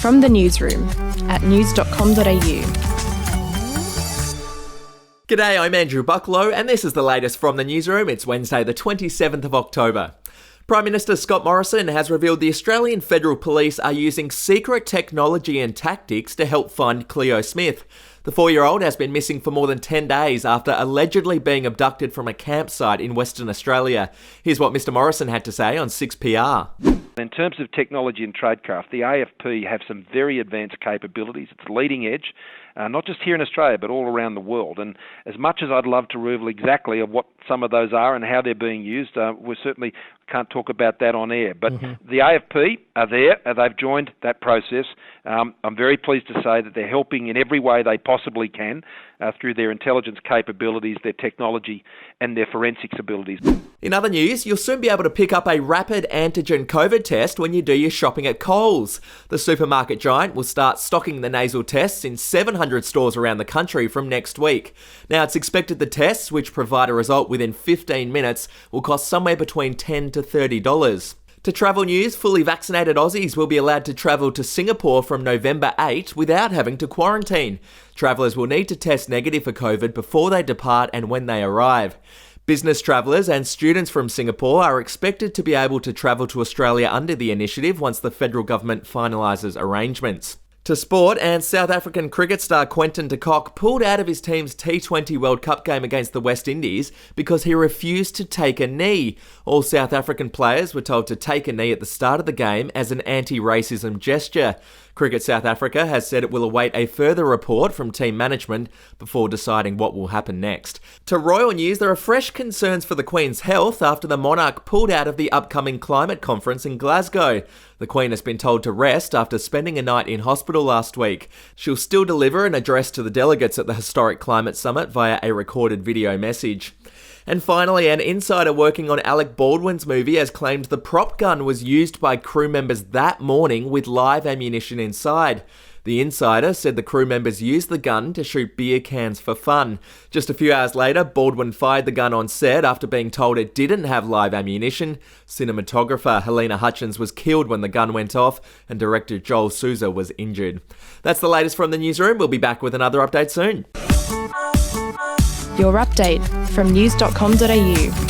From the newsroom at news.com.au. G'day, I'm Andrew Bucklow and this is the latest from the newsroom. It's Wednesday the 27th of October. Prime Minister Scott Morrison has revealed the Australian Federal Police are using secret technology and tactics to help find Cleo Smith. The 4-year-old has been missing for more than 10 days after allegedly being abducted from a campsite in Western Australia. Here's what Mr Morrison had to say on 6PR. In terms of technology and tradecraft, the AFP have some very advanced capabilities. It's leading edge, not just here in Australia, but all around the world. And as much as I'd love to reveal exactly of what some of those are and how they're being used, we certainly can't talk about that on air. But the AFP are there. They've joined that process. I'm very pleased to say that they're helping in every way they possibly can through their intelligence capabilities, their technology, and their forensics abilities. In other news, you'll soon be able to pick up a rapid antigen COVID test when you do your shopping at Coles. The supermarket giant will start stocking the nasal tests in 700 stores around the country from next week. Now, it's expected the tests, which provide a result within 15 minutes, will cost somewhere between $10 to $30. To travel news, fully vaccinated Aussies will be allowed to travel to Singapore from November 8 without having to quarantine. Travellers will need to test negative for COVID before they depart and when they arrive. Business travellers and students from Singapore are expected to be able to travel to Australia under the initiative once the federal government finalises arrangements. To sport, and South African cricket star Quinton de Kock pulled out of his team's T20 World Cup game against the West Indies because he refused to take a knee. All South African players were told to take a knee at the start of the game as an anti-racism gesture. Cricket South Africa has said it will await a further report from team management before deciding what will happen next. To royal news, there are fresh concerns for the Queen's health after the monarch pulled out of the upcoming climate conference in Glasgow. The Queen has been told to rest after spending a night in hospital last week. She'll still deliver an address to the delegates at the historic climate summit via a recorded video message. And finally, an insider working on Alec Baldwin's movie has claimed the prop gun was used by crew members that morning with live ammunition inside. The insider said the crew members used the gun to shoot beer cans for fun. Just a few hours later, Baldwin fired the gun on set after being told it didn't have live ammunition. Cinematographer Helena Hutchins was killed when the gun went off, and director Joel Souza was injured. That's the latest from the newsroom. We'll be back with another update soon. Your update from news.com.au.